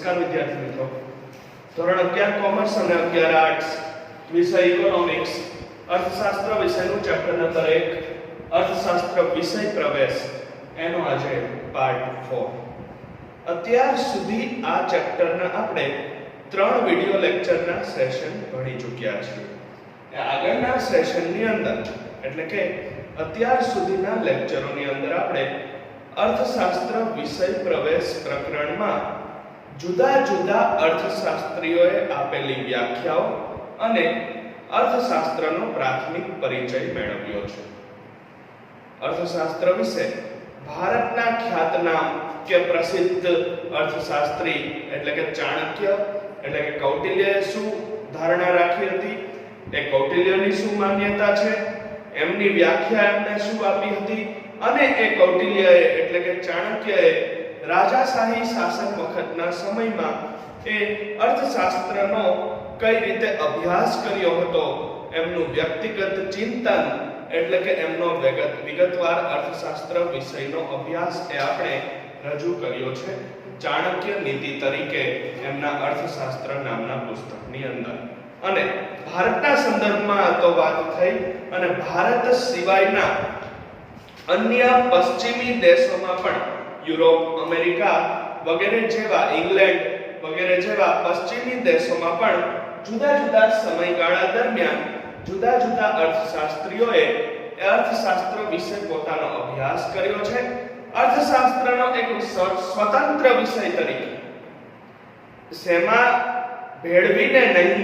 નમસ્કાર વિદ્યાર્થી મિત્રો, ધોરણ 11 કોમર્સ અને 11 આર્ટ્સ વિષય ઇકોનોમિક્સ અર્થશાસ્ત્ર વિષયનું ચેપ્ટર નંબર 1 અર્થશાસ્ત્ર વિષય પ્રવેશ એનો આજે પાર્ટ 4. અત્યાર સુધી આ ચેપ્ટરના આપણે 3 વિડિયો લેક્ચરના સેશન ભણી ચૂક્યા છીએ. આગળના સેશનની અંદર એટલે કે અત્યાર સુધીના લેક્ચરોની અંદર આપણે અર્થશાસ્ત્ર વિષય પ્રવેશ પ્રકરણમાં જુદા જુદા અર્થશાસ્ત્રીઓએ આપેલી વ્યાખ્યાઓ અને અર્થશાસ્ત્રનો પ્રાથમિક પરિચય મેળવ્યો છે. અર્થશાસ્ત્ર વિશે ભારતના ખ્યાતનામ કે પ્રસિદ્ધ અર્થશાસ્ત્રી એટલે કે ચાણક્ય એટલે કે કૌટિલ્યએ શું ધારણા રાખી હતી, એ કૌટિલ્યની શું માન્યતા છે, એમની વ્યાખ્યા એમને શું આપી હતી અને એ કૌટિલ્યએ એટલે કે ચાણક્યએ રાજાશાહી શાસન વખતના સમયમાં એ અર્થશાસ્ત્રનો કઈ રીતે અભ્યાસ કર્યો હતો, એમનું વ્યક્તિગત ચિંતન એટલે કે એમનો વિગતવાર અર્થશાસ્ત્ર વિષયનો અભ્યાસ એ આપણે રજૂ કર્યો છે ચાણક્ય નીતિ તરીકે એમના અર્થશાસ્ત્ર નામના પુસ્તકની અંદર. અને ભારતના સંદર્ભમાં તો વાત થઈ અને ભારત સિવાયના અન્ય પશ્ચિમી દેશોમાં પણ યુરોપ, અમેરિકા વગેરે જેવા, ઇંગ્લેન્ડ વગેરે જેવા પશ્ચિમી દેશોમાં પણ જુદા જુદા સમયગાળા દરમિયાન જુદા જુદા અર્થશાસ્ત્રીઓએ અર્થશાસ્ત્ર વિશે પોતાનો અભ્યાસ કર્યો છે. અર્થશાસ્ત્રનો એક સ્વતંત્ર વિષય તરીકે શેમાં ભેળવીને નહીં,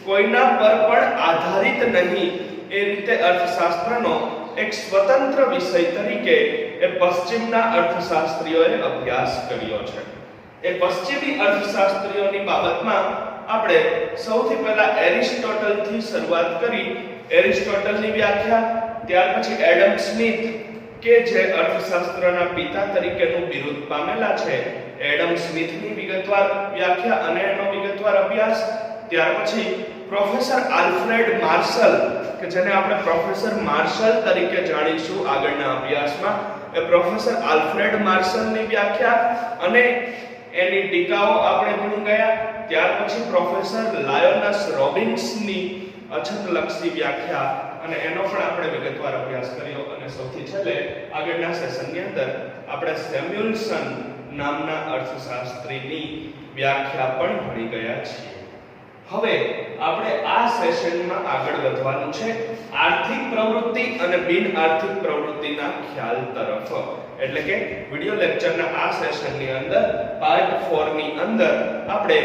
કોઈના પર પણ આધારિત નહીં, એ રીતે અર્થશાસ્ત્રનો એક સ્વતંત્ર વિષય તરીકે એ પશ્ચિમના અર્થશાસ્ત્રીઓએ અભ્યાસ કર્યો છે. એ પશ્ચિમી અર્થશાસ્ત્રીઓની બાબતમાં આપણે સૌથી પહેલા એરિસ્ટોટલથી શરૂઆત કરી. એરિસ્ટોટલની વ્યાખ્યા, ત્યાર પછી એડમ સ્મિથ કે જે અર્થશાસ્ત્રના પિતા તરીકેનું બિરુદ પામેલા છે, એડમ સ્મિથની વિગતવાર વ્યાખ્યા અને એનો વિગતવાર અભ્યાસ, ત્યાર પછી પ્રોફેસર આલ્ફ્રેડ માર્શલ કે જેને આપણે પ્રોફેસર માર્શલ તરીકે જાણીશું આગળના અભ્યાસમાં, એ પ્રોફેસર આલ્ફ્રેડ માર્શલની વ્યાખ્યા અને એની ટીકાઓ આપણે ભણી ગયા. ત્યાર પછી પ્રોફેસર લાયોનસ રોબિન્સની અછતલક્ષી વ્યાખ્યા અને એનો પણ આપણે વિગતવાર અભ્યાસ કર્યો. અને સૌથી છેલ્લે આગળના સેશનની અંદર આપણે સેમ્યુઅલ્સન નામના અર્થશાસ્ત્રીની વ્યાખ્યા પણ ભણી ગયા છીએ. હવે આપણે આ સેશનમાં આગળ વધવાનું છે આર્થિક પ્રવૃત્તિ અને બિન આર્થિક પ્રવૃત્તિના ખ્યાલ તરફ. એટલે કે વિડિયો લેક્ચરના આ સેશનની અંદર પાર્ટ 4 ની અંદર આપણે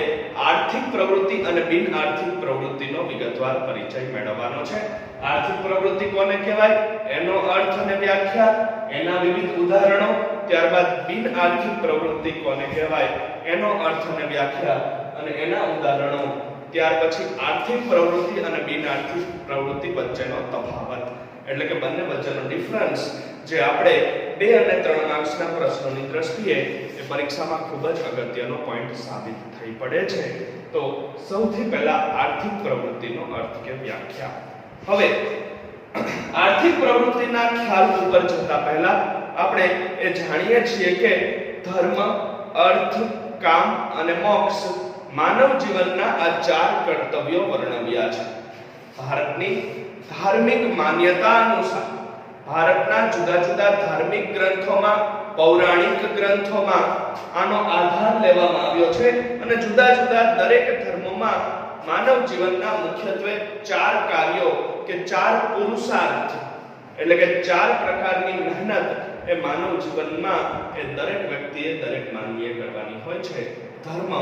આર્થિક પ્રવૃત્તિ અને બિન આર્થિક પ્રવૃત્તિનો વિગતવાર પરિચય મેળવવાનો છે. આર્થિક પ્રવૃત્તિ કોને કહેવાય, એનો અર્થ અને વ્યાખ્યા, એના વિવિધ ઉદાહરણો, ત્યારબાદ બિન આર્થિક પ્રવૃત્તિ કોને કહેવાય, એનો અર્થ અને વ્યાખ્યા અને એના ઉદાહરણો, ત્યાર પછી આર્થિક પ્રવૃત્તિ અને બિન આર્થિક પ્રવૃત્તિ વચ્ચેનો તફાવત એટલે કે બંને વચ્ચેનો ડિફરન્સ, જે આપણે 2 અને 3 માર્ક્સના પ્રશ્નોની દ્રષ્ટિએ એ પરીક્ષામાં ખૂબ જ અગત્યનો પોઈન્ટ સાબિત થઈ પડે છે. તો સૌથી પહેલા આર્થિક પ્રવૃત્તિનો અર્થ કે વ્યાખ્યા. હવે આર્થિક પ્રવૃત્તિના ખ્યાલ ઉપર જતા પહેલા આપણે એ જાણીએ છીએ કે ધર્મ, અર્થ, કામ અને મોક્ષ માનવ જીવનના આ 4 કર્તવ્યો વર્ણવ્યા છે. ભારતની ધાર્મિક માન્યતા અનુસાર ભારતના જુદા જુદા ધાર્મિક ગ્રંથોમાં, પૌરાણિક ગ્રંથોમાં આનો આધાર લેવામાં આવ્યો છે અને જુદા જુદા દરેક ધર્મોમાં માનવ જીવનના મુખ્યત્વે 4 કાર્યો કે 4 પુરુષાર્થ એટલે કે 4 પ્રકારની મહેનત એ માનવ જીવનમાં એ દરેક વ્યક્તિએ, દરેક માનવીએ કરવાની હોય છે: ધર્મ,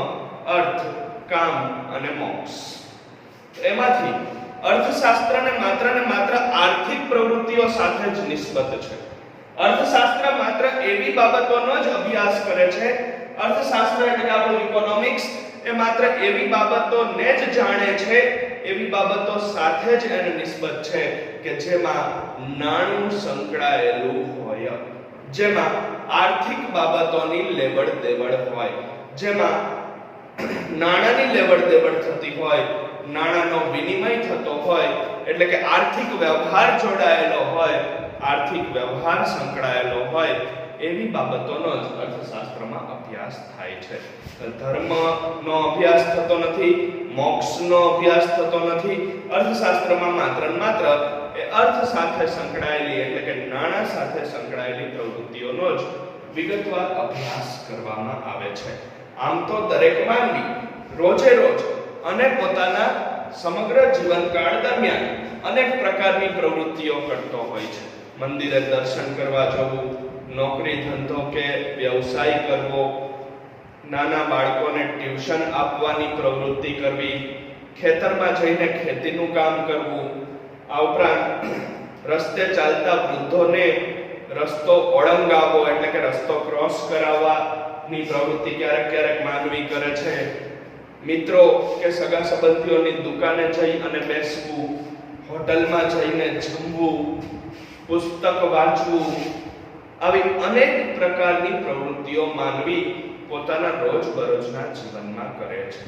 અર્થ, કામ અને મોક્ષ. એમાંથી અર્થશાસ્ત્રને માત્ર ને માત્ર આર્થિક પ્રવૃત્તિઓ સાથે જ નિસ્બત છે. અર્થશાસ્ત્ર માત્ર એવી બાબતોનો જ અભ્યાસ કરે છે, અર્થશાસ્ત્ર એટલે કે આપણું ઇકોનોમિક્સ એ માત્ર એવી બાબતોને જ જાણે છે, એવી બાબતો સાથે જ એને નિસ્બત છે કે જેમાં નાણું સંકળાયેલું હોય, જેમાં આર્થિક બાબતોની લેવડ દેવડ હોય, જેમાં નાણાંની લેવડ દેવડ થતી હોય, નાણાંનો વિનિમય થતો હોય, એટલે કે આર્થિક વ્યવહાર જોડાયેલો હોય, આર્થિક વ્યવહાર સંકળાયેલો હોય એવી બાબતોનો જ અર્થશાસ્ત્રમાં અભ્યાસ થાય છે. ધર્મનો અભ્યાસ થતો નથી, મોક્ષનો અભ્યાસ થતો નથી. અર્થશાસ્ત્રમાં માત્ર ને માત્ર એ અર્થ સાથે સંકળાયેલી એટલે કે નાણાં સાથે સંકળાયેલી પ્રવૃત્તિઓનો જ વિગતવાર અભ્યાસ કરવામાં આવે છે. આમ તો દરેક માનવી રોજે રોજ અને પોતાના સમગ્ર જીવનકાળ દરમિયાન અનેક પ્રકારની પ્રવૃત્તિઓ કરતો હોય છે. મંદિરે દર્શન કરવા જવું, નોકરી ધંધો કે વ્યવસાય કરવો, નાના બાળકોને ટ્યુશન આપવાની પ્રવૃત્તિ કરવી, ખેતરમાં જઈને ખેતીનું કામ કરવું, આ ઉપરાંત રસ્તે ચાલતા વૃદ્ધોને રસ્તો ઓળંગાવવો એટલે કે રસ્તો ક્રોસ કરાવવાની પ્રવૃત્તિ ક્યારેક ક્યારેક માનવી કરે છે. મિત્રો કે સગા સંબંધીઓની દુકાને જઈ અને બેસવું, હોટલમાં જઈને જમવું, પુસ્તક વાંચવું, આવી અનેક પ્રકારની પ્રવૃત્તિઓ માનવી પોતાના રોજબરોજના જીવનમાં કરે છે.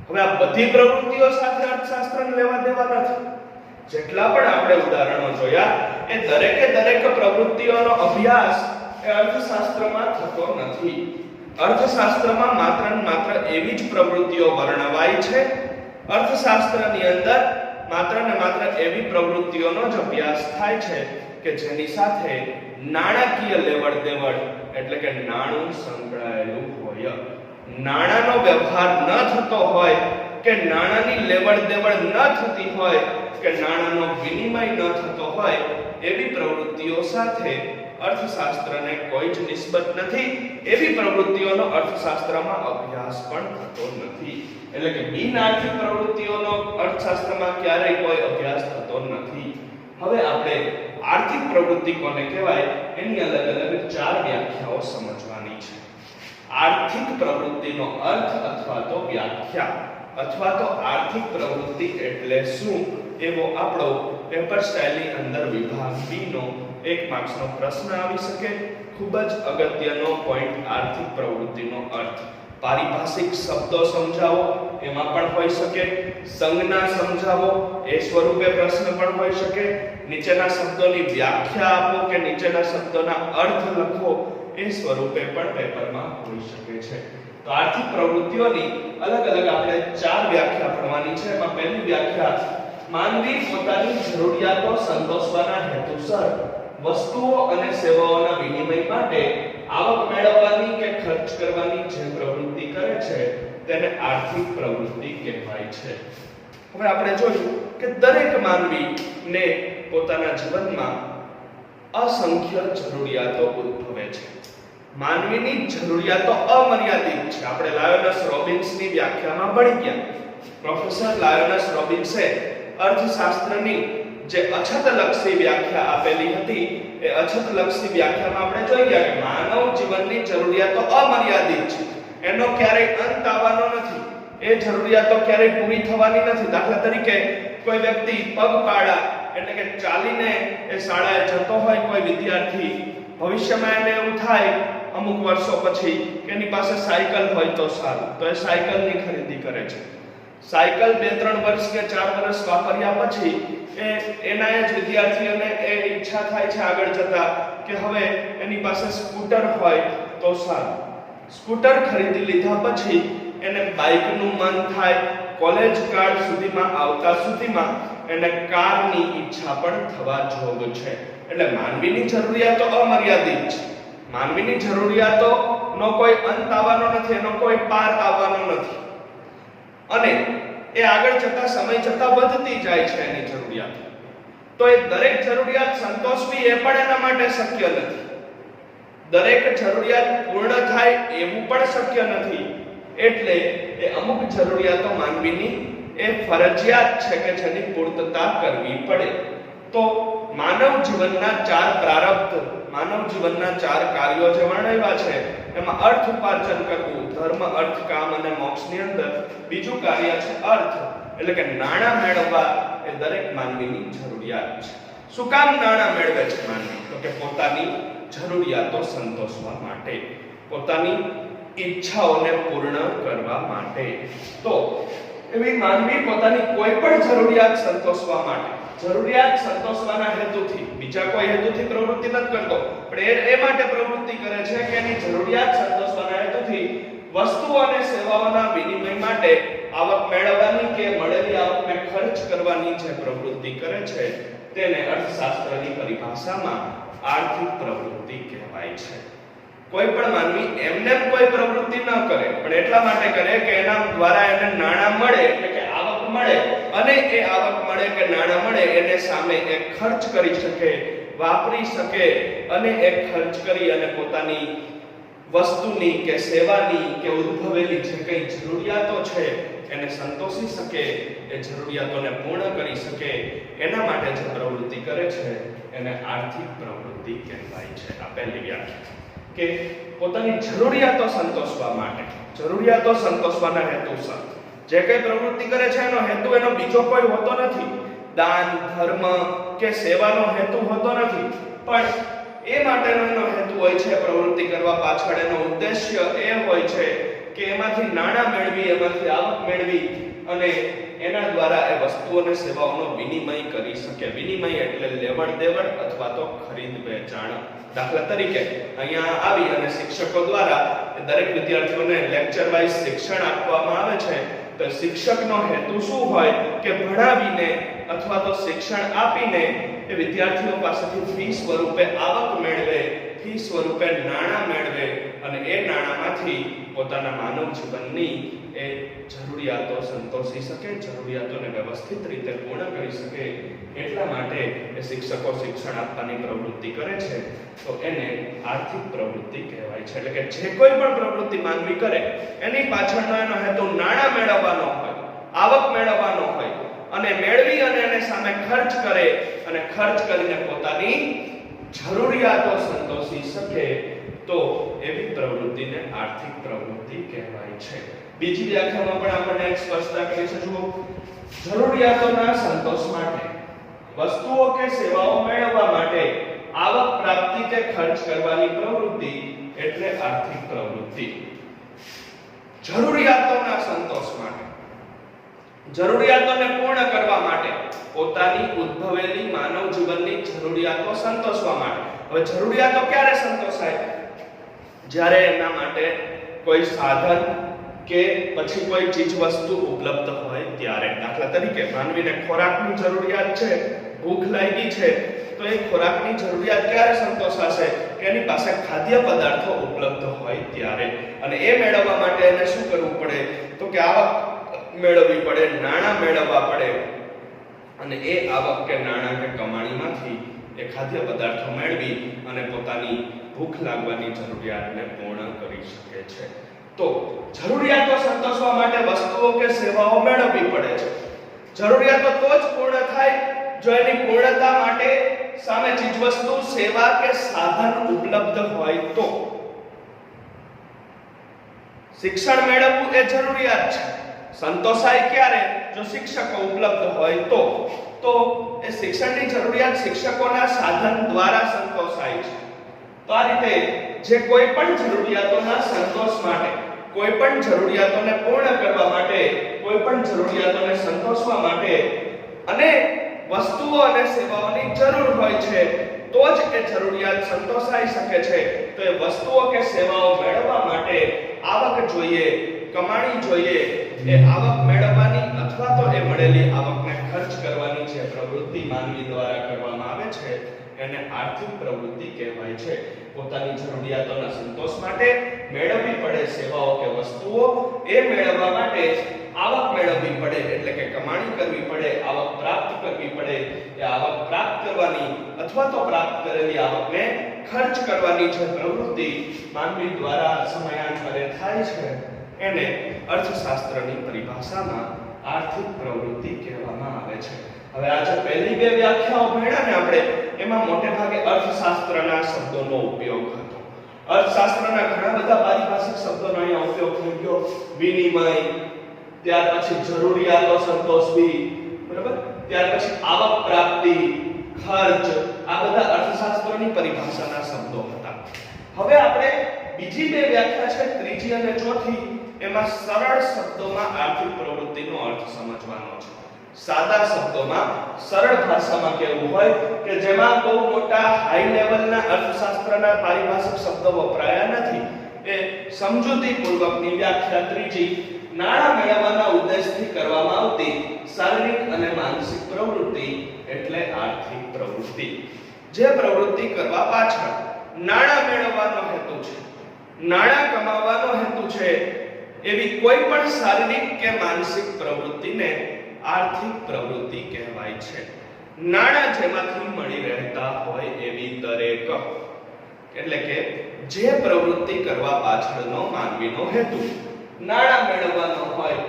હવે આ બધી પ્રવૃત્તિઓ સાથે અર્થશાસ્ત્રને લેવા દેવા નથી. જેટલા પણ આપણે ઉદાહરણો જોયા એ દરેકે દરેક પ્રવૃત્તિઓનો અભ્યાસ એ અર્થશાસ્ત્રમાં થતો નથી. અર્થશાસ્ત્રમાં માત્ર ને માત્ર એવી જ પ્રવૃત્તિઓ વર્ણવાય છે. અર્થશાસ્ત્રની અંદર માત્ર ને માત્ર એવી પ્રવૃત્તિઓનો જ અભ્યાસ થાય છે કે જેની સાથે નાણાકીય લેવડ દેવડ એટલે કે નાણું સંકળાયેલું હોય. નાણાંનો વ્યવહાર ન થતો હોય કે નાણાંની લેવડ દેવડ ન થતી હોય કે નાણાંનો વિનિમય ન થતો હોય એવી પ્રવૃત્તિઓ સાથે અર્થશાસ્ત્રને કોઈ જ નિસ્બત નથી. એવી પ્રવૃત્તિઓનો અર્થશાસ્ત્રમાં અભ્યાસ પણ થતો નથી. એટલે કે બિન આર્થિક પ્રવૃત્તિઓનો અર્થશાસ્ત્રમાં ક્યારેય કોઈ અભ્યાસ થતો નથી. હવે આપણે આર્થિક પ્રવૃત્તિ કોને કહેવાય એની અલગ અલગ 4 વ્યાખ્યાઓ સમજવાની છે. આર્થિક પ્રવૃત્તિનો અર્થ અથવા તો વ્યાખ્યા અથવા તો આર્થિક પ્રવૃત્તિ એટલે શું એવો આપણો પેપર સ્ટાઇલની અંદર વિભાગ બી નો 1 માર્ક્સનો પ્રશ્ન આવી શકે. ખૂબ જ અગત્યનો પોઈન્ટ આર્થિક પ્રવૃત્તિનો અર્થ. પારિભાષિક શબ્દો સમજાવો એમાં પણ હોઈ શકે, સંજ્ઞા સમજાવો એ સ્વરૂપે પ્રશ્ન પણ હોઈ શકે, નીચેના શબ્દોની વ્યાખ્યા આપો કે નીચેના શબ્દોના અર્થ લખો એ સ્વરૂપે પણ પેપરમાં હોઈ શકે છે. તો આર્થિક પ્રવૃત્તિઓની અલગ અલગ આપણે 4 વ્યાખ્યા ભણવાની છે. એમાં પહેલી વ્યાખ્યા, માનવી પોતાની જરૂરિયાતો સંતોષવાના હેતુસર વસ્તુઓ અને સેવાઓના વિનિમય માટે આવક મેળવવાની કે ખર્ચ કરવાની જે પ્રવૃત્તિ કરે છે તેને આર્થિક પ્રવૃત્તિ કહેવાય છે. હવે આપણે જોયું કે દરેક માનવીને પોતાના જીવનમાં અસંખ્ય જરૂરિયાતો ઉદ્ભવે છે. માનવીની જરૂરિયાતો અમર્યાદિત છે. આપણે લાયોનસ રોબિન્સની વ્યાખ્યામાં ભણી ગયા. પ્રોફેસર લાયોનસ રોબિન્સે અર્થશાસ્ત્રની જે અછતલક્ષી વ્યાખ્યા આપેલી હતી એ અછતલક્ષી વ્યાખ્યામાં આપણે જોઈ ગયા કે માનવ જીવનની જરૂરિયાતો અમર્યાદિત છે. એનો ક્યારેય અંત આવવાનો નથી. એ જરૂરિયાતો ક્યારેય પૂરી થવાની નથી. દાખલા તરીકે કોઈ વ્યક્તિ પગપાળા એટલે કે ચાલીને એ શાળાએ જતો હોય કોઈ વિદ્યાર્થી, ભવિષ્યમાં એને એવું થાય અમુક વર્ષો પછી કે એની પાસે સાયકલ હોય તો સારું, તો એ સાયકલની ખરીદી કરે છે. સાયકલ 2-3 વર્ષ કે 4 વર્ષ વાપર્યા પછી એના જ વિદ્યાર્થીઓને એ ઈચ્છા થાય છે આગળ જતા કે હવે એની પાસે સ્કૂટર હોય તો સારું. સ્કૂટર ખરીદી લીધા પછી એને બાઇકનું મન થાય. કોલેજ કાળ સુધીમાં આવતા સુધીમાં એને કારની ઈચ્છા પણ થવા જોગ છે. એટલે માનવીની જરૂરિયાતો અમર્યાદિત છે. માનવીની જરૂરિયાતોનો કોઈ અંત આવવાનો નથી, એનો કોઈ પાર આવવાનો નથી. અને એ આગળ જતા સમય જતા વધતી જાય છે એની જરૂરિયાત. તો એ દરેક જરૂરિયાત સંતોષવી એ પણ એના માટે શક્ય નથી. દરેક જરૂરિયાત પૂર્ણ થાય એવું પણ શક્ય નથી. એટલે એ અમુક જરૂરિયાતો માનવીની એ ફરજિયાત છે કે જેની પૂર્તતા કરવી પડે. તો માનવ જીવનના 4 પ્રારબ્ધ, માનવ જીવનના 4 કાર્યો જે વર્ણવ્યા છે એમાં અર્થ ઉપાર્જન કરવું, ધર્મ, અર્થ, કામ અને મોક્ષની અંદર બીજું કાર્ય છે અર્થ એટલે કે નાણાં મેળવવા એ દરેક માનવીની જરૂરિયાત છે. શું કામ નાણાં મેળવે છે માનવી? તો કે પોતાની જરૂરિયાતો સંતોષવા માટે, પોતાની ઈચ્છાઓને પૂર્ણ કરવા માટે. તો એવી માનવી પોતાની કોઈ પણ જરૂરિયાત સંતોષવા માટે, જરૂરિયાત સંતોષવાના હેતુથી, બીજા કોઈ હેતુથી પ્રવૃત્તિ નથી કરતો, પણ એ માટે પ્રવૃત્તિ કરે છે કે એની જરૂરિયાત સંતોષવાના હેતુથી વસ્તુઓ અને સેવાઓના વિનિમય માટે આવક મેળવવાની કે મળેલી આવકને ખર્ચ કરવાની જે પ્રવૃત્તિ કરે છે તેને અર્થશાસ્ત્રની પરિભાષામાં આર્થિક પ્રવૃત્તિ કહેવાય છે. કોઈ પણ માનવી એમને કોઈ પ્રવૃત્તિ ન કરે, પણ એટલા માટે કરે કે એના દ્વારા એને નાણાં મળે, એટલે કે આવક મળે, અને એ આવક મળે કે નાણાં મળે એને સામે એ ખર્ચ કરી શકે, વાપરી શકે, અને એ ખર્ચ કરી અને પોતાની વસ્તુની કે સેવાની કે ઉદ્ભવેલી જે કઈ જરૂરિયાતો છે એને સંતોષી શકે, એ જરૂરિયાતોને પૂર્ણ કરી શકે, એના માટે જે પ્રવૃત્તિ કરે છે એને આર્થિક પ્રવૃત્તિ કહેવાય છે. આ પહેલી વ્યાખ્યા કે પોતાની જરૂરિયાતો સંતોષવા માટે, જરૂરિયાતો સંતોષવાના હેતુસર જે કઈ પ્રવૃત્તિ કરે છે એનો હેતુ એનો બીજો કોઈ હોતો નથી, દાન, ધર્મ કે સેવાનો હેતુ હોતો નથી, પણ એ માટેનો એનો હેતુ હોય છે, પ્રવૃત્તિ કરવા પાછળ એનો ઉદ્દેશ્ય એ હોય છે કે એમાંથી નાણાં મેળવી, એમાંથી આવક મેળવી અને એના દ્વારા એ વસ્તુઓ અને સેવાઓનો વિનિમય કરી શકે. વિનિમય એટલે લેવડ દેવડ અથવા તો ખરીદ વેચાણ. દાખલા તરીકે અહીંયા આવી અને શિક્ષકો દ્વારા દરેક વિદ્યાર્થીઓને લેક્ચર વાઇઝ શિક્ષણ આપવામાં આવે છે, તો શિક્ષકનો હેતુ શું હોય કે ભણાવીને અથવા તો શિક્ષણ આપીને એ વિદ્યાર્થીઓ પાસેથી ફી સ્વરૂપે આવક મેળવે, ફી સ્વરૂપે નાણાં મેળવે, અને એ નાણાંમાંથી પોતાના માનવ જીવનની એ જરૂરિયાતો સંતોષી શકે, જરૂરિયાતોને વ્યવસ્થિત રીતે પૂર્ણ કરી શકે. એટલા માટે એ શિક્ષકો શિક્ષણ આપવાની પ્રવૃત્તિ કરે છે, તો એને આર્થિક પ્રવૃત્તિ કહેવાય છે. એટલે કે જે કોઈ પણ પ્રવૃત્તિ માનવી કરે એની પાછળનો એનો હેતુ નાણાં મેળવવાનો હોય, આવક મેળવવાનો હોય, અને મેળવી અને એને સામે ખર્ચ કરે, અને ખર્ચ કરીને પોતાની જરૂરિયાતો સંતોષી શકે, તો એવી પ્રવૃત્તિને આર્થિક પ્રવૃત્તિ કહેવાય છે. બીજી વ્યાખ્યામાં પણ આપણને એક સ્પષ્ટતા કરી છે. જુઓ, જરૂરિયાતોના સંતોષ માટે, વસ્તુઓ કે સેવાઓ મેળવવા માટે આવક પ્રાપ્તિ કે ખર્ચ કરવાની પ્રવૃત્તિ એટલે આર્થિક પ્રવૃત્તિ. જરૂરિયાતોના સંતોષ માટે, જરૂરિયાતોને પૂર્ણ કરવા માટે, પોતાની ઉદ્ભવેલી માનવ જીવનની જરૂરિયાતો સંતોષવા માટે. હવે જરૂરિયાતો ક્યારે સંતોષાય? જ્યારે એના માટે કોઈ સાધન કે પછી કોઈ ચીજ વસ્તુ ઉપલબ્ધ હોય ત્યારે. દાખલા તરીકે માનવીને ખોરાકની જરૂરિયાત છે, ભૂખ લાગી છે, તો એ ખોરાકની જરૂરિયાત ક્યારે સંતોષાશે? કે એની પાસે ખાદ્ય પદાર્થો ઉપલબ્ધ હોય ત્યારે. અને એ મેળવવા માટે એને શું કરવું પડે? તો કે આવક મેળવવી પડે, નાણાં મેળવવા પડે, અને એ આવક કે નાણાં કે કમાણીમાંથી એ ખાદ્ય પદાર્થો મેળવી અને પોતાની ભૂખ લાગવાની જરૂરિયાતને પૂર્ણ કરી શકે છે. તો જરૂરિયાતો સંતોષવા માટે વસ્તુઓ કે સેવાઓ મેળવવી પડે છે. જરૂરિયાતો તો જ પૂર્ણ થાય જો એની પૂર્ણતા માટે સામે ચીજવસ્તુ, સેવા કે સાધન ઉપલબ્ધ હોય તો. શિક્ષણ મેળવવું એ જરૂરિયાત છે. સંતોષાય ક્યારે? જો શિક્ષકો ઉપલબ્ધ હોય તો. તો એ શિક્ષણની જરૂરિયાત શિક્ષકોના સાધન દ્વારા સંતોષાય છે. તો આ રીતે જે કોઈ પણ જરૂરિયાતોના સંતોષ માટે, કોઈ પણ જરૂરિયાતોને પૂર્ણ કરવા માટે, કોઈ પણ જરૂરિયાતોને સંતોષવા માટે અને વસ્તુઓ અને સેવાઓની જરૂર હોય છે, તો જ એ જરૂરિયાત સંતોષાઈ શકે છે. તો એ વસ્તુઓ કે સેવાઓ મેળવવા માટે આવક જોઈએ, કમાણી જોઈએ. એ આવક મેળવવાની અથવા તો એ મળેલી આવકને ખર્ચ કરવાની જે પ્રવૃત્તિ માનવી દ્વારા કરવામાં આવે છે એને આર્થિક પ્રવૃત્તિ કહેવાય છે. પોતાની જરૂરિયાતોના સંતોષ માટે મેળવવી પડે સેવાઓ કે વસ્તુઓ, એ મેળવવા માટે આવક મેળવવી પડે, એટલે કે કમાણી કરવી પડે, આવક પ્રાપ્ત કરવી પડે. એ આવક પ્રાપ્ત કરવાની અથવા તો પ્રાપ્ત કરેલી આવકને ખર્ચ કરવાની જે પ્રવૃત્તિ માનવી દ્વારા સમયાંતરે થાય છે એને અર્થશાસ્ત્રની પરિભાષામાં આર્થિક પ્રવૃત્તિ કહેવામાં આવે છે. હવે આ જે પહેલી બે વ્યાખ્યાઓ ભણ્યા ને આપણે, એમાં મોટે ભાગે અર્થશાસ્ત્રના શબ્દોનો ઉપયોગ હતો. અર્થશાસ્ત્રના ઘણા બધા પારિભાષિક શબ્દોનો અહીંયા ઉપયોગ થઈ ગયો. વિનિમય, ત્યાર પછી જરૂરિયાતો સંતોષવી, બરાબર, ત્યાર પછી આવક પ્રાપ્તિ, ખર્ચ, આ બધા અર્થશાસ્ત્રની પરિભાષાના શબ્દો હતા. હવે આપણે બીજી બે વ્યાખ્યા છે, ત્રીજી અને ચોથી, એમાં સરળ શબ્દોમાં આર્થિક પ્રવૃત્તિનો અર્થ સમજવાનો છે. સાદા શબ્દોમાં સરળ ભાષામાં કહેવું હોય કે જેમાં બહુ મોટા હાઈ લેવલના અર્થશાસ્ત્રના પારિભાષિક શબ્દો વપરાયા નથી, એ સમજૂતીપૂર્વકની વ્યાખ્યા ત્રીજી, નાણાં મેળવવાના ઉદ્દેશથી કરવામાં આવતી શારીરિક અને માનસિક પ્રવૃત્તિ એટલે આર્થિક પ્રવૃત્તિ. જે પ્રવૃત્તિ કરવા પાછળ નાણાં મેળવવાનો હેતુ છે, નાણાં કમાવાનો હેતુ છે, એવી કોઈ પણ શારીરિક કે માનસિક પ્રવૃત્તિને આર્થિક પ્રવૃત્તિ કહેવાય છે. નાણાં જેમાંથી મળી રહેતા હોય એવી દરેક, એટલે કે જે પ્રવૃત્તિ કરવા પાછળનો માનવીનો હેતુ નાણાં મેળવવાનો હોય,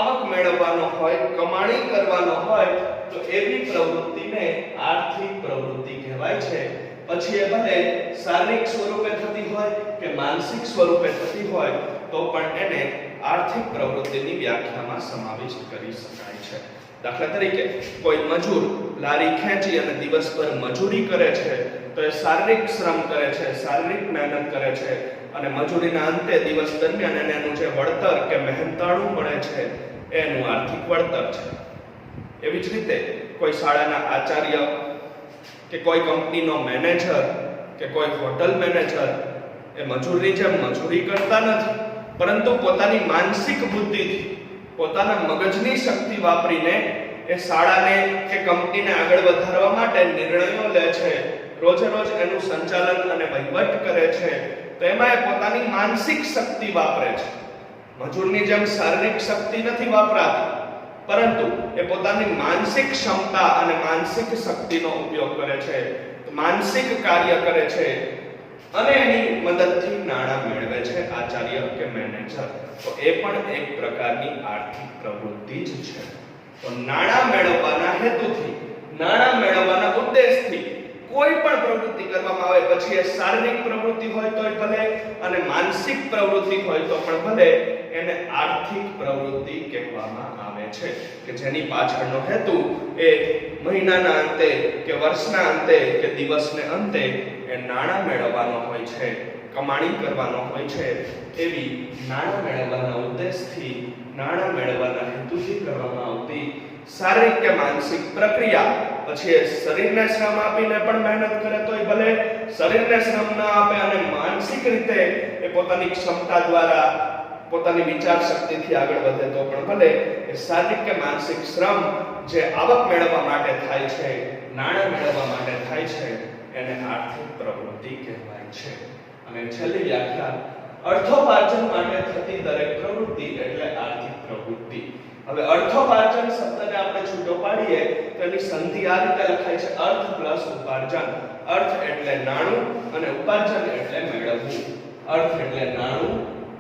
આવક મેળવવાનો હોય, કમાણી કરવાનો હોય, તો એવી પ્રવૃત્તિને આર્થિક પ્રવૃત્તિ કહેવાય છે. પછી એ ભલે શારીરિક સ્વરૂપે થતી હોય કે માનસિક સ્વરૂપે થતી હોય તો પણ એને આર્થિક પ્રવૃત્તિની વ્યાખ્યામાં સમાવિષ્ટ કરી શકાય છે. દાખલા તરીકે કોઈ મજૂર લારી ખેંચી અને દિવસભર મજૂરી કરે છે તો એ શારીરિક શ્રમ કરે છે, શારીરિક મહેનત કરે છે અને મજૂરીના અંતે દિવસ દરમિયાન એને એનું જે વળતર કે મહેનતાણું મળે છે એનું આર્થિક વળતર છે. એવી જ રીતે કોઈ શાળાના આચાર્ય કે કોઈ કંપનીનો મેનેજર કે કોઈ હોટલ મેનેજર એ મજૂરની જેમ મજૂરી કરતા નથી, પરંતુ પોતાની માનસિક બુદ્ધિથી, પોતાના મગજની શક્તિ વાપરીને એ શાળાને કે કંપનીને આગળ વધારવા માટે નિર્ણયો લે છે, રોજે રોજ એનું સંચાલન અને વહીવટ કરે છે. તો એમાં એ પોતાની માનસિક શક્તિ વાપરે છે. મજૂરની જેમ શારીરિક શક્તિ નથી વાપરાતી, પરંતુ એ પોતાની માનસિક ક્ષમતા અને માનસિક શક્તિનો ઉપયોગ કરે છે, માનસિક કાર્ય કરે છે અને એની મદદથી નાણાં મેળવે છે આચાર્ય કે મેનેજર. તો એ પણ એક પ્રકારની આર્થિક પ્રવૃત્તિ જ છે. તો નાણાં મેળવવાના હેતુથી, નાણાં મેળવવાના ઉદ્દેશથી કોઈ પણ પ્રવૃત્તિ કરવામાં આવે, પછી એ શારીરિક પ્રવૃત્તિ હોય તોય ભલે અને માનસિક પ્રવૃત્તિ હોય તો પણ ભલે, એને આર્થિક પ્રવૃત્તિ કહેવામાં આવે છે. કે જેની પાછળનો હેતુ એ મહિનાના અંતે કે વર્ષના અંતે કે દિવસને અંતે એ નાણાં મેળવવાનો હોય છે, કમાણી કરવાનો હોય છે. એવી નાણાં મેળવવાના ઉદ્દેશથી, નાણાં મેળવવાના હેતુથી કરવામાં આવતી શારીરિક કે માનસિક પ્રક્રિયા. પછી એ શરીરને શ્રમ આપીને પણ મહેનત કરે તોય ભલે, શરીરને શ્રમ ન આપે અને માનસિક રીતે એ પોતાની ક્ષમતા દ્વારા, પોતાની વિચાર શક્તિથી આગળ વધે તો પણ ભલે, એ શારીરિક કે માનસિક શ્રમ જે આવક મેળવવા માટે થાય છે, નાણાં મેળવવા માટે થાય છે, એને આર્થિક પ્રવૃત્તિ કહેવાય છે. અને છેલ્લી વ્યાખ્યા, અર્થોપાર્જન માટે થતી દરેક પ્રવૃત્તિ એટલે આર્થિક પ્રવૃત્તિ. હવે અર્થોપાર્જન શબ્દને આપણે છૂટો પાડીએ તો એની સંધિ આ રીતે લખાય છે, અર્થ પ્લસ ઉપાર્જન. અર્થ એટલે નાણું અને ઉપાર્જન એટલે મેળવવું. અર્થ એટલે નાણું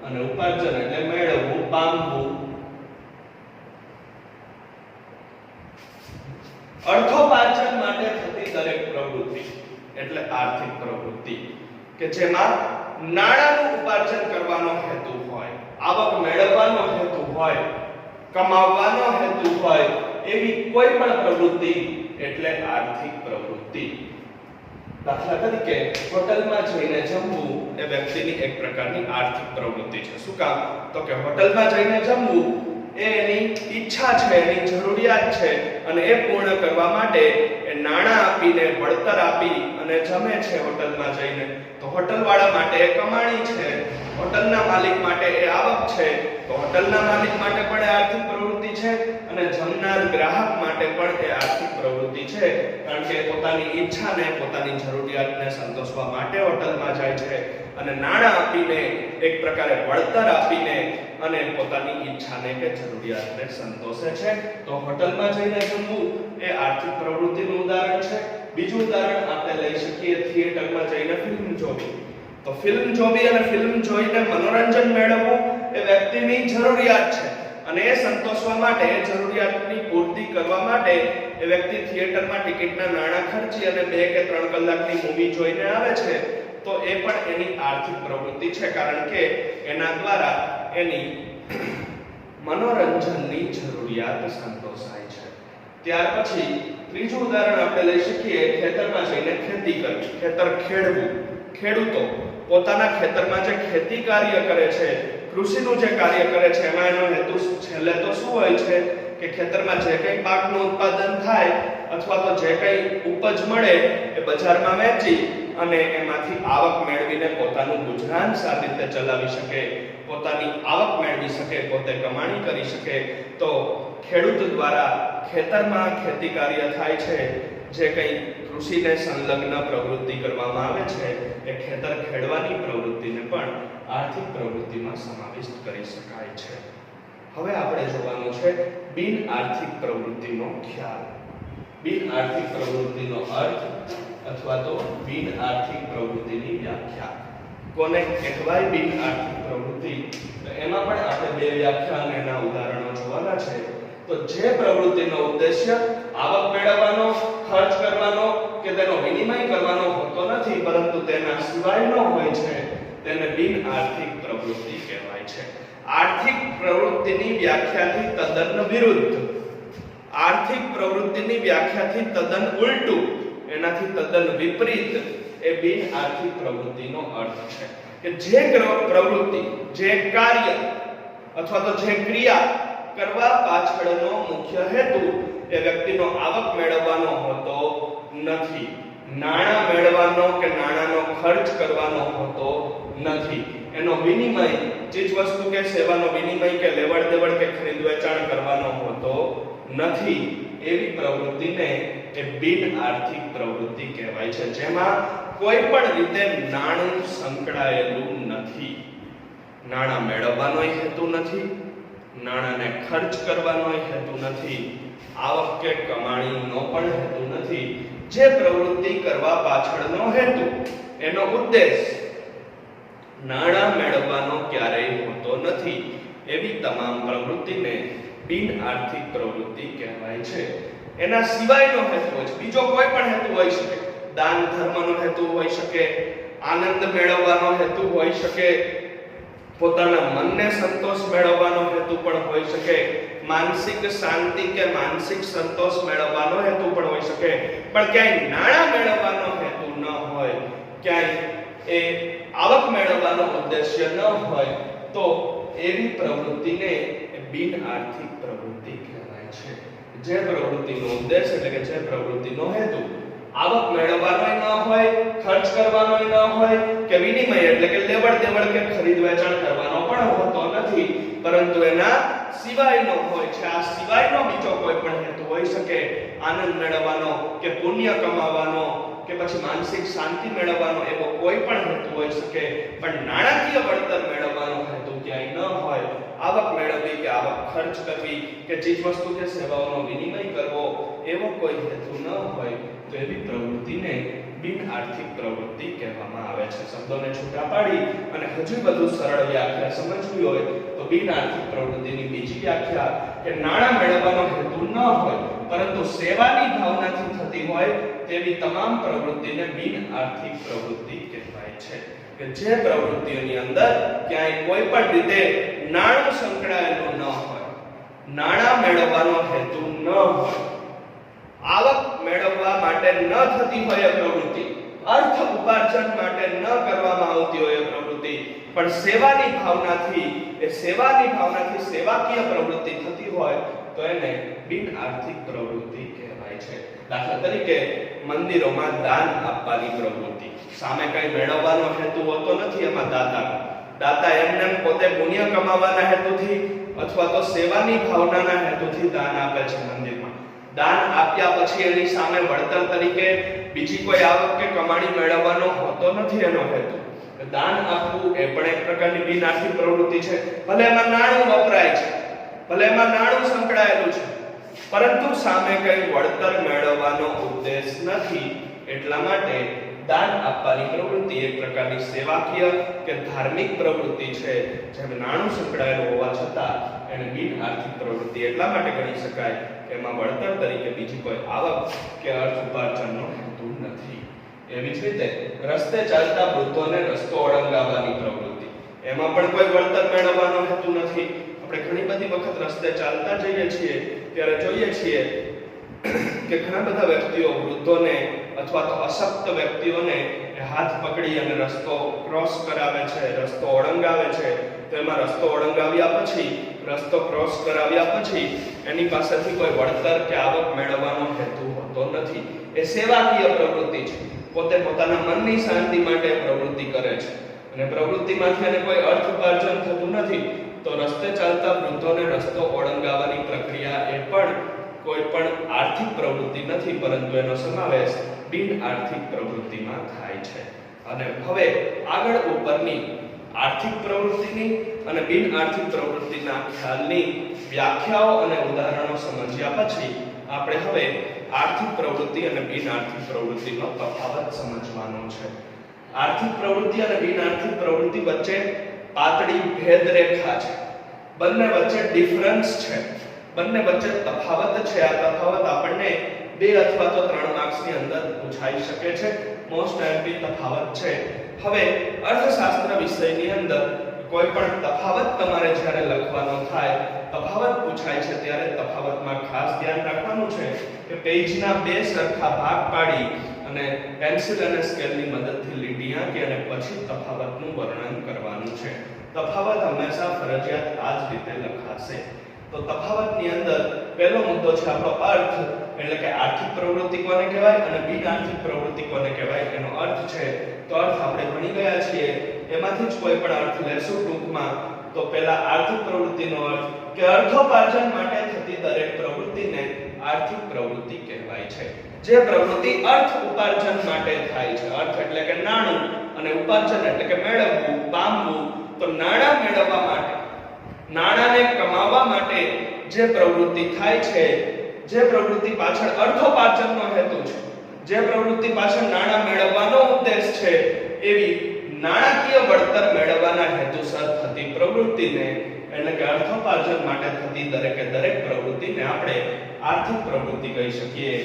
અને ઉપાર્જન એટલે મેળવવું, પામવું. અર્થોપાર્જન માટે થતી દરેક પ્રવૃત્તિ એટલે આર્થિક પ્રવૃત્તિ, કે જેમાં નાણાંનું ઉપાર્જન કરવાનો હેતુ હોય, આવક મેળવવાનો હેતુ હોય, કમાવવાનો હેતુ હોય, એવી કોઈ પણ પ્રવૃત્તિ એટલે આર્થિક પ્રવૃત્તિ. દાખલા તરીકે હોટલમાં જઈને જમવું એ વ્યક્તિની એક પ્રકારની આર્થિક પ્રવૃત્તિ છે. શું કામ? તો કે હોટલમાં જઈને જમવું એ એની ઈચ્છા છે, એની જરૂરિયાત છે અને એ પૂર્ણ કરવા માટે એ નાણાં આપીને, વળતર આપી અને જમે છે હોટલમાં જઈને. તો હોટલવાળા માટે એ કમાણી છે, હોટલના માલિક માટે એ આવક છે. તો હોટલના માલિક માટે પણ એ આર્થિક પ્રવૃત્તિ છે અને જમનાર ગ્રાહક માટે પણ એ આર્થિક પ્રવૃત્તિ છે, કારણ કે પોતાની ઈચ્છાને, પોતાની જરૂરિયાતને સંતોષવા માટે હોટલમાં જાય છે અને નાણાં આપીને, એક પ્રકારે વળતર આપીને અને પોતાની ઈચ્છાને કે જરૂરિયાતને સંતોષે છે. તો હોટલમાં જઈને જમવું એ આર્થિક પ્રવૃત્તિનું ઉદાહરણ છે. બીજું ઉદાહરણ આપણે લઈ શકીએ થિયેટરમાં જઈને ફિલ્મ જોવી. તો ફિલ્મ જોવી અને ફિલ્મ જોઈને મનોરંજન મેળવવું એ વ્યક્તિની જરૂરિયાત છે અને એ સંતોષવા માટે, એ જરૂરિયાતની પૂર્તિ કરવા માટે એ વ્યક્તિ થિયેટરમાં ટિકિટના નાણાં ખર્ચી અને 2 કે 3 કલાકની મૂવી જોઈને આવે છે. તો એ પણ એની આર્થિક પ્રવૃત્તિ છે, કારણ કે એના દ્વારા એની મનોરંજનની જરૂરિયાત સંતોષાય છે. ત્યાર પછી ત્રીજું ઉદાહરણ આપણે લઈ શકીએ ખેતરમાં જઈને ખેતી કરવી, ખેતર ખેડવું. ખેડૂતો પોતાના ખેતરમાં જે ખેતી કાર્ય કરે છે, કૃષિનું જે કાર્ય કરે છે, એમાં એનો હેતુ છેલ્લે તો શું હોય છે કે ખેતરમાં જે કંઈ પાકનું ઉત્પાદન થાય અથવા તો જે કંઈ ઉપજ મળે એ બજારમાં વેચી અને એમાંથી આવક મેળવીને પોતાનું ગુજરાન સારી રીતે ચલાવી શકે, પોતાની આવક મેળવી શકે, પોતે કમાણી કરી શકે, તો ખેડૂત દ્વારા ખેતરમાં ખેતી કાર્ય થાય છે, જે કંઈ કૃષિને સંલગ્ન પ્રવૃત્તિ કરવામાં આવે છે એ ખેતર ખેડવાની પ્રવૃત્તિને પણ આર્થિક પ્રવૃત્તિમાં સમાવિષ્ટ કરી શકાય છે. હવે આપણે જોવાનું છે બિન આર્થિક પ્રવૃત્તિનો ખ્યાલ. બિન આર્થિક પ્રવૃત્તિનો અર્થ અથવા તો બિન આર્થિક પ્રવૃત્તિની વ્યાખ્યા. કોને કહેવાય બિન આર્થિક પ્રવૃત્તિ? તો એમાં પણ આપણે બે વ્યાખ્યા અને એના ઉદાહરણો જોવાના છે. તો જે પ્રવૃત્તિનો ઉદ્દેશ્ય આવક મેળવવાનો, ખર્ચ કરવાનો કે તેનો વિનિમય કરવાનો હોતો નથી, પરંતુ તેના સિવાયનો હોય છે, તેને બિન આર્થિક પ્રવૃત્તિ કહેવાય છે. આર્થિક પ્રવૃત્તિની વ્યાખ્યાથી તદ્દન વિરુદ્ધ, આર્થિક પ્રવૃત્તિની વ્યાખ્યાથી તદ્દન ઉલટું, એનાથી તદ્દન વિપરીત એ બિન આર્થિક પ્રવૃત્તિનો અર્થ છે કે જે પ્રવૃત્તિ, જે કાર્ય અથવા તો જે ક્રિયા કરવા પાછળનો મુખ્ય હેતુ એ વ્યક્તિનો આવક મેળવવાનો હોતો નથી, નાણાં મેળવવાનો કે નાણાંનો ખર્ચ કરવાનો હોતો નથી, એનો વિનિમય, ચીજ વસ્તુ કે સેવાનો વિનિમય કે લેવડ દેવડ કે ખરીદ વેચાણ કરવાનો હોતો નથી, એવી પ્રવૃત્તિને એ બિન આર્થિક પ્રવૃત્તિ કહેવાય છે, જેમાં કોઈ પણ રીતે નાણું સંકળાયેલું નથી. નાણાં મેળવવાનો હેતુ નથી, નાણાંને ખર્ચ કરવાનો હેતુ નથી, આવક કે કમાણીનો પણ હેતુ નથી. જે પ્રવૃત્તિ કરવા પાછળનો હેતુ, એનો ઉદ્દેશ નાણાં મેળવવાનો ક્યારેય હોતો નથી, એવી તમામ પ્રવૃત્તિને બિન આર્થિક પ્રવૃત્તિ કહેવાય છે. એના સિવાયનો હેતુ હોય છે, બીજો કોઈ પણ હેતુ હોઈ શકે, દાન ધર્મનો હેતુ હોઈ શકે, આનંદ મેળવવાનો હેતુ હોઈ શકે, પોતાના મનને સંતોષ મેળવવાનો હેતુ પણ હોઈ શકે, માનસિક શાંતિ કે માનસિક સંતોષ મેળવવાનો હેતુ પણ હોઈ શકે, પણ ક્યાંય નાણાં મેળવવાનો હેતુ ન હોય, ક્યાંય એ આવક મેળવવાનો ઉદ્દેશ્ય ન હોય, તો એવી પ્રવૃત્તિને બિન આર્થિક પ્રવૃત્તિ કહેવાય છે. જે પ્રવૃત્તિનો ઉદ્દેશ એટલે કે જે પ્રવૃત્તિનો હેતુ આવક મેળવવાનો ન હોય, ખર્ચ કરવાનો ન હોય કે વિનિમય એટલે કે લેવડ દેવડ કે ખરીદ વેચાણ કરવાનો પણ હોતો નથી, પરંતુ એના સિવાયનો હોય છે. આ સિવાયનો બીજો કોઈ પણ હેતુ હોઈ શકે, આનંદ મેળવવાનો કે પુણ્ય કમાવાનો કે પછી માનસિક શાંતિ મેળવવાનો, એવો કોઈ પણ હેતુ હોઈ શકે, પણ નાણાકીય વળતર મેળવવાનો હેતુ ક્યાંય ન હોય, આવક મેળવવી કે આવક ખર્ચ કરવી કે ચીજ વસ્તુ કે સેવાઓનો વિનિમય કરવો, એવો કોઈ હેતુ ન હોય, તો એવી પ્રવૃત્તિને બિન આર્થિક પ્રવૃત્તિ કહેવામાં આવે છે. શબ્દોને છૂટા પાડી અને હજુ વધુ સરળ વ્યાખ્યા સમજવી હોય તો બિન આર્થિક પ્રવૃત્તિની બીજી વ્યાખ્યા કે નાણાં મેળવવાનો હેતુ ન હોય, પરંતુ સેવાની ભાવનાથી થતી હોય તેવી તમામ પ્રવૃત્તિને બિન આર્થિક પ્રવૃત્તિ કહેવાય છે. કે જે પ્રવૃત્તિઓની અંદર ક્યાંય કોઈ પણ રીતે નાણું સંકળાયેલું ન હોય, નાણાં મેળવવાનો હેતુ ન હોય, આવક મેળવવા માટે ન થતી હોય એ પ્રવૃત્તિ, અર્થ ઉપાર્જન માટે ન કરવામાં આવતી હોય એ પ્રવૃત્તિ, પણ સેવાની ભાવનાથી સેવાકીય પ્રવૃત્તિ થતી હોય, તો એને બિન આર્થિક પ્રવૃત્તિ કહેવાય છે. દાખલા તરીકે મંદિરોમાં દાન આપવાની પ્રવૃત્તિ, સામે કંઈ મેળવવાનો હેતુ હોતો નથી, એમાં દાતા એમને પોતે પુણ્ય કમાવાના હેતુથી અથવા તો સેવાની ભાવનાના હેતુથી દાન આપે છે. મંદિરમાં દાન આપ્યા પછી એની સામે વળતર તરીકે બીજી કોઈ આવક કે કમાણી મેળવવાનો હોતો નથી એનો હેતુ. દાન આપવું એ પણ એક પ્રકારની બિન આર્થિક પ્રવૃત્તિ છે. ભલે એમાં નાણું વપરાય છે, ભલે એમાં નાણું સંકળાયેલું છે, પરંતુ સામે કંઈ વળતર મેળવવાનો ઉદ્દેશ નથી, એટલા માટે દાન આપવાની પ્રવૃત્તિ એક પ્રકારની સેવાકીય કે ધાર્મિક પ્રવૃત્તિ છે, જેમાં નાણું સંકળાયેલું હોવા છતાં એને બિન આર્થિક પ્રવૃત્તિ એટલા માટે ગણી શકાય કે એમાં વળતર તરીકે બીજી કોઈ આવક કે અર્થ ઉપાર્જનનો હેતુ નથી. એવી જ રીતે રસ્તે ચાલતા વૃદ્ધોને રસ્તો ઓળંગાવવાની પ્રવૃત્તિ, એમાં પણ કોઈ વળતર મેળવવાનો હેતુ નથી. આપણે ઘણી બધી વખત રસ્તે ચાલતા જઈએ છીએ ત્યારે જોઈએ છીએ કે ઘણા બધા વ્યક્તિઓ વૃદ્ધોને અથવા તો અશક્ત વ્યક્તિઓને એ હાથ પકડી અને રસ્તો ક્રોસ કરાવે છે, રસ્તો ઓળંગાવે છે, તો એમાં રસ્તો ઓળંગાવ્યા પછી, રસ્તો ક્રોસ કરાવ્યા પછી એની પાસેથી કોઈ વળતર કે આવક મેળવવાનો હેતુ હોતો નથી. એ સેવાકીય પ્રવૃત્તિ છે. પોતે પોતાના મનની શાંતિ માટે પ્રવૃત્તિ કરે છે અને પ્રવૃત્તિમાંથી એને કોઈ અર્થ ઉપાર્જન થતું નથી. તો રસ્તે ચાલતા વૃદ્ધોને રસ્તો ઓળંગાવવાની પ્રક્રિયા એ પણ કોઈ પણ આર્થિક પ્રવૃત્તિ નથી, પરંતુ એનો સમાવેશ બિન આર્થિક પ્રવૃત્તિમાં થાય છે. અને હવે આગળ ઉપરની આર્થિક પ્રવૃત્તિની અને બિન આર્થિક પ્રવૃત્તિના ખ્યાલની વ્યાખ્યાઓ અને ઉદાહરણો સમજ્યા પછી આપણે હવે આર્થિક પ્રવૃત્તિ અને બિન આર્થિક પ્રવૃત્તિનો તફાવત સમજવાનો છે. આર્થિક પ્રવૃત્તિ અને બિન આર્થિક પ્રવૃત્તિ વચ્ચે પાતળી ભેદ રેખા છે. બંને વચ્ચે ડિફરન્સ છે, બંને વચ્ચે તફાવત છે. આ તફાવત આપણને 2 અથવા તો 3 માર્ક્સની અંદર પૂછાઈ શકે છે. મોસ્ટ એમપી તફાવત છે. હવે અર્થશાસ્ત્ર વિષયની અંદર કોઈ પણ તફાવત તમારે જ્યારે લખવાનો થાય, તફાવત પૂછાય છે ત્યારે તફાવતમાં ખાસ ધ્યાન રાખવાનું છે કે પેજના 2 સરખા ભાગ પાડી અને પેન્સિલ અને સ્કેલની મદદથી લીટી આંકી અને પછી તફાવતનું વર્ણન કરવાનું છે. તફાવત હંમેશા ફરજિયાત આ જ રીતે લખાશે. તો તફાવતની અંદર પહેલો મુદ્દો છે આપણો અર્થ, એટલે કે આર્થિક પ્રવૃત્તિ કોને કહેવાય અને બિન આર્થિક પ્રવૃત્તિ કોને કહેવાય એનો અર્થ છે. તો અર્થ આપણે ભણી ગયા છીએ, એમાંથી જ કોઈ પણ અર્થ લેશું ટૂંકમાં. તો પહેલા આર્થિક પ્રવૃત્તિનો અર્થ કે અર્થોપાર્જન માટે થતી દરેક પ્રવૃત્તિને આર્થિક પ્રવૃત્તિ કહેવાય છે. જે પ્રવૃત્તિ અર્થ ઉપાર્જન માટે થાય છે, અર્થ એટલે કે નાણું અને ઉપાર્જન એટલે કે મેળવવું, પામવું. તો નાણાં મેળવવા માટે, નાણાંને કમાવા માટે જે પ્રવૃત્તિ થાય છે, જે પ્રવૃત્તિ પાછળ અર્થોપાર્જનનો હેતુ છે, જે પ્રવૃત્તિ પાછળ નાણાં મેળવવાનો ઉદ્દેશ છે, એવી નાણાકીય વળતર મેળવવાના હેતુસર થતી પ્રવૃત્તિને, એટલે કે અર્થોપાર્જન માટે થતી દરેકે દરેક પ્રવૃત્તિને આપણે આર્થિક પ્રવૃત્તિ કહી શકીએ.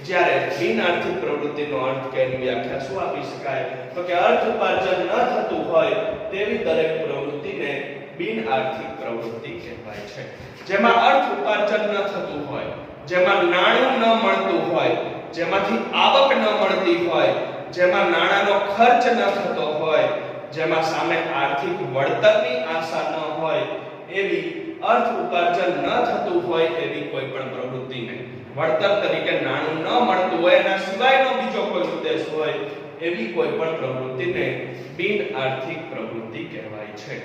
જ્યારે બિન આર્થિક પ્રવૃત્તિનો અર્થ કે એની વ્યાખ્યા શું આપી શકાય? તો કે અર્થ ઉપાર્જન ન થતું હોય તેવી દરેક પ્રવૃત્તિને બિન આર્થિક પ્રવૃત્તિ કહેવાય છે. જેમાં અર્થ ઉપાર્જન ન થતું હોય, જેમાં નાણું ન મળતું હોય, જેમાંથી આવક ન મળતી હોય, જેમાં નાણાંનો ખર્ચ ન થતો હોય, જેમાં સામે આર્થિક વળતરની આશા ન હોય, એવી અર્થ ઉપાર્જન ન થતું હોય એવી કોઈ પણ પ્રવૃત્તિને, વળતર તરીકે નાણું ન મળતું હોય, એના સિવાયનો બીજો કોઈ ઉદ્દેશ હોય એવી કોઈ પણ પ્રવૃત્તિને બિન આર્થિક પ્રવૃત્તિ કહેવાય છે.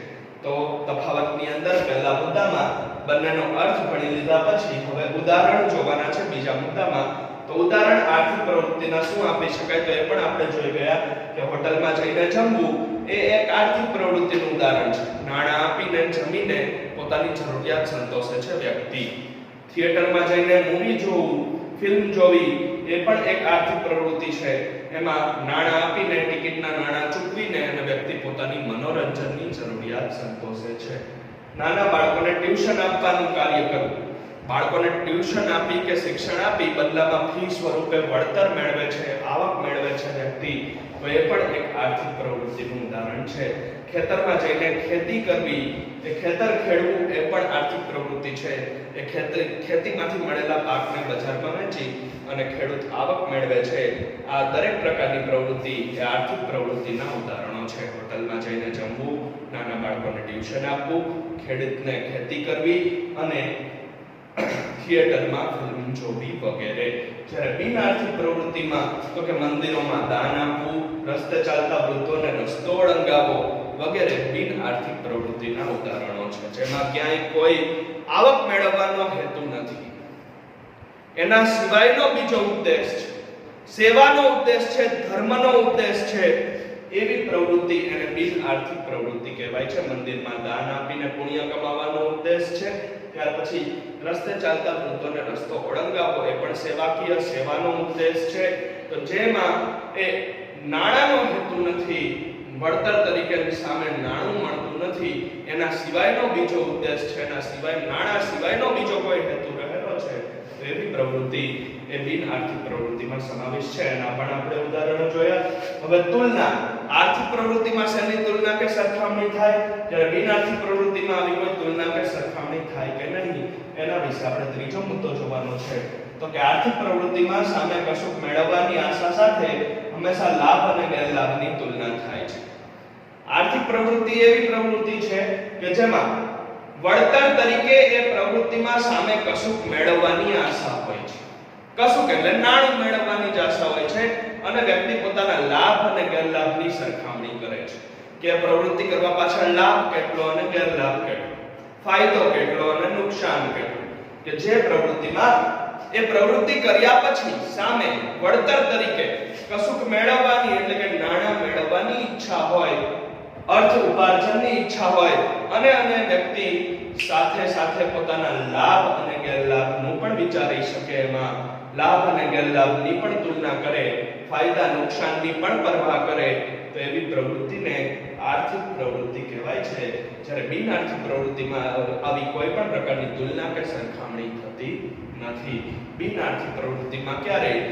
તો તફાવતની અંદર પહેલા મુદ્દામાં બંનેનો અર્થ ભણી લીધા પછી હવે ઉદાહરણ જોવાના છે બીજા મુદ્દામાં. તો ઉદાહરણ આર્થિક પ્રવૃત્તિના શું આપી શકાય? તો એ પણ આપણે જોઈ ગયા કે હોટલમાં જઈને જમવું એ એક આર્થિક પ્રવૃત્તિનું ઉદાહરણ છે. નાણાં આપીને જમીને પોતાની જરૂરિયાત સંતોષે છે વ્યક્તિ. થિયેટરમાં જઈને મૂવી જોવું, ફિલ્મ જોવી એ પણ એક આર્થિક પ્રવૃત્તિ છે. એમાં નાણાં આપીને, ટિકિટના નાણાં ચૂકવીને અને વ્યક્તિ પોતાની મનોરંજનની જરૂરિયાત સંતોષે છે. નાના બાળકોને ટ્યુશન આપવાનું કાર્ય કરવું, બાળકોને ટ્યુશન આપી કે શિક્ષણ આપી બદલામાં ફી સ્વરૂપે વળતર મેળવે છે, આવક મેળવે છે વ્યક્તિ, તો એ પણ એક આર્થિક પ્રવૃત્તિનું ઉદાહરણ છે. ખેતરમાં જઈને ખેતી કરવી, એ ખેતર ખેડવું એ પણ આર્થિક પ્રવૃત્તિ છે. એ ખેતીમાંથી મળેલા પાકને બજારમાં વેચી અને ખેડૂત આવક મેળવે છે. આ દરેક પ્રકારની પ્રવૃત્તિ એ આર્થિક પ્રવૃત્તિના ઉદાહરણો છે. હોટલમાં જઈને જમવું, નાના બાળકોને ટ્યુશન આપવું, ખેડૂતને ખેતી કરવી અને થિયેટરમાં ફિલ્મ જોવી વગેરે. જ્યારે બિન આર્થિક પ્રવૃત્તિમાં તો કે મંદિરોમાં દાન આપવું, રસ્તે ચાલતા વૃદ્ધોને રસ્તો ઓળંગાવવો વગેરે બિન આર્થિક પ્રવૃત્તિના ઉદાહરણો છે. જેમાં ક્યાંય કોઈ આવક મેળવવાનો હેતુ નથી, એના સિવાયનો બીજો ઉદ્દેશ છે, સેવાનો ઉદ્દેશ છે, ધર્મનો ઉદ્દેશ છે, એવી પ્રવૃત્તિ એને બિન આર્થિક પ્રવૃત્તિ કહેવાય છે. મંદિરમાં દાન આપીને પુણ્ય કમાવાનો ઉદ્દેશ છે. ત્યાર પછી રસ્તે ચાલતા વૃદ્ધોને રસ્તો ઓળંગાવવો એ પણ સેવાકીય, સેવાનો ઉદ્દેશ છે. તો જેમાં એ નાણાંનો હેતુ નથી, વળતર તરીકેની સામે નાણું મળતું નથી, એના સિવાયનો બીજો ઉદ્દેશ છે, એના સિવાય નાણાં સિવાયનો બીજો કોઈ હેતુ રહેલો છે, તો એવી પ્રવૃત્તિ એ બિન આર્થિક પ્રવૃત્તિમાં સમાવેશ છે. એના પણ આપણે ઉદાહરણો જોયા. હવે તુલના, આર્થિક પ્રવૃત્તિમાં શેની તુલના કે સરખામણી થાય, જ્યારે બિન આર્થિક પ્રવૃત્તિમાં આવી કોઈ તુલના કે સરખામણી થાય કે નહીં, એના વિશે આપણે ત્રીજો મુદ્દો જોવાનો છે. તો કે આર્થિક પ્રવૃત્તિમાં સામે કશુંક મેળવવાની આશા સાથે હંમેશા લાભ અને ગેરલાભની તુલના થાય છે. આર્થિક પ્રવૃત્તિ એવી પ્રવૃત્તિ છે કે જેમાં વળતર તરીકે એ પ્રવૃત્તિમાં સામે કશુંક મેળવવાની આશા હોય છે. કશુંક એટલે નાણું મેળવવાની જ આશા હોય છે અને વ્યક્તિ પોતાના લાભ અને ગેરલાભની સરખામણી કરે છે કે પ્રવૃત્તિ કરવા પાછળ લાભ કેટલો અને ગેરલાભ કેટલો, ફાયદો કેટલો અને નુકસાન કેટલું. કે જે પ્રવૃત્તિમાં એ પ્રવૃત્તિ કર્યા પછી સામે વળતર તરીકે કશુંક મેળવવાની એટલે કે નાણાં મેળવવાની ઈચ્છા હોય, અર્થ ઉપાર્જનની ઈચ્છા હોય અને વ્યક્તિ સાથે સાથે પોતાના લાભ અને ગેરલાભનું પણ વિચારી શકે, એમાં લાભ અને ગેરલાભની પણ તુલના કરે, ફાયદા નુકસાનની પણ પરવા કરે, તો એવી પ્રવૃત્તિને આર્થિક પ્રવૃત્તિ કહેવાય છે. જ્યારે બિન આર્થિક પ્રવૃત્તિમાં આવી કોઈ પણ પ્રકારની તુલના કે સરખામણી થતી નથી. બિન આર્થિક પ્રવૃત્તિમાં ક્યારેય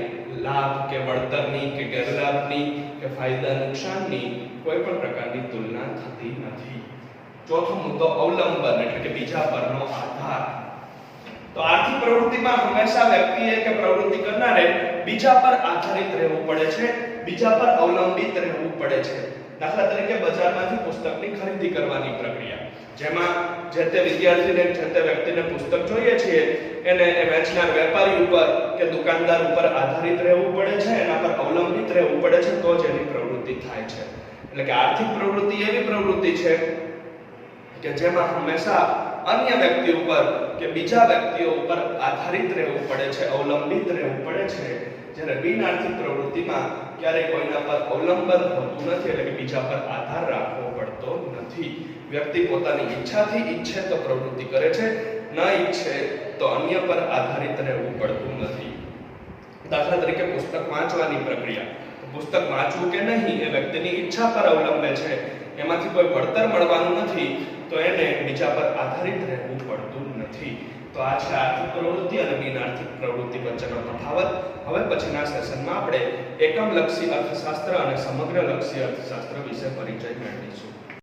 લાભ કે વળતરની કે ગેરલાભની કે ફાયદા નુકસાનની કોઈ પણ પ્રકારની તુલના થતી નથી. ચોથો મુદ્દો અવલંબન એટલે કે બીજા પરનો આધાર. તો આર્થિક પ્રવૃત્તિમાં હંમેશા વ્યક્તિએ કે પ્રવૃત્તિ કરનારે બીજા પર આધારિત રહેવું પડે છે, બીજા પર અવલંબિત રહેવું પડે છે. દાખલા તરીકે બજારમાંથી પુસ્તકની ખરીદી કરવાની પ્રક્રિયા, જેમાં જે તે વિદ્યાર્થીને જે તે વ્યક્તિને પુસ્તક જોઈએ છે એને એ વેચનાર વેપારી ઉપર કે દુકાનદાર ઉપર આધારિત રહેવું પડે છે, એના પર અવલંબિત રહેવું પડે છે, તો જ એની પ્રવૃત્તિ થાય છે. એટલે કે આર્થિક પ્રવૃત્તિ એવી પ્રવૃત્તિ છે કે જેમાં હંમેશા અન્ય વ્યક્તિ ઉપર કે બીજા વ્યક્તિઓ ઉપર આધારિત રહેવું પડે છે, અવલંબિત રહેવું પડે છે. જ્યારે બિન આર્થિક પ્રવૃત્તિમાં ક્યારેય કોઈના પર અવલંબન હોતું નથી, એટલે કે બીજા પર આધાર રાખવો પડતો નથી. વ્યક્તિ પોતાની ઈચ્છાથી ઈચ્છે તો પ્રવૃત્તિ કરે છે, ન ઈચ્છે તો અન્ય પર આધારિત રહેવું પડતું નથી. દાખલા તરીકે પુસ્તક વાંચવાની પ્રક્રિયા, પુસ્તક વાંચવું કે નહીં એ વ્યક્તિની ઈચ્છા પર અવલંબે છે, એમાંથી કોઈ વળતર મળવાનું નથી, તો એને બીજા પર આધારિત રહેવું પડતું નથી. તો આ છે આર્થિક પ્રવૃત્તિ અને બિન આર્થિક પ્રવૃત્તિ વચ્ચેનો તફાવત. હવે પછીના સેશનમાં આપણે એકમલક્ષી અર્થશાસ્ત્ર અને સમગ્રલક્ષી અર્થશાસ્ત્ર વિશે પરિચય મેળવીશું.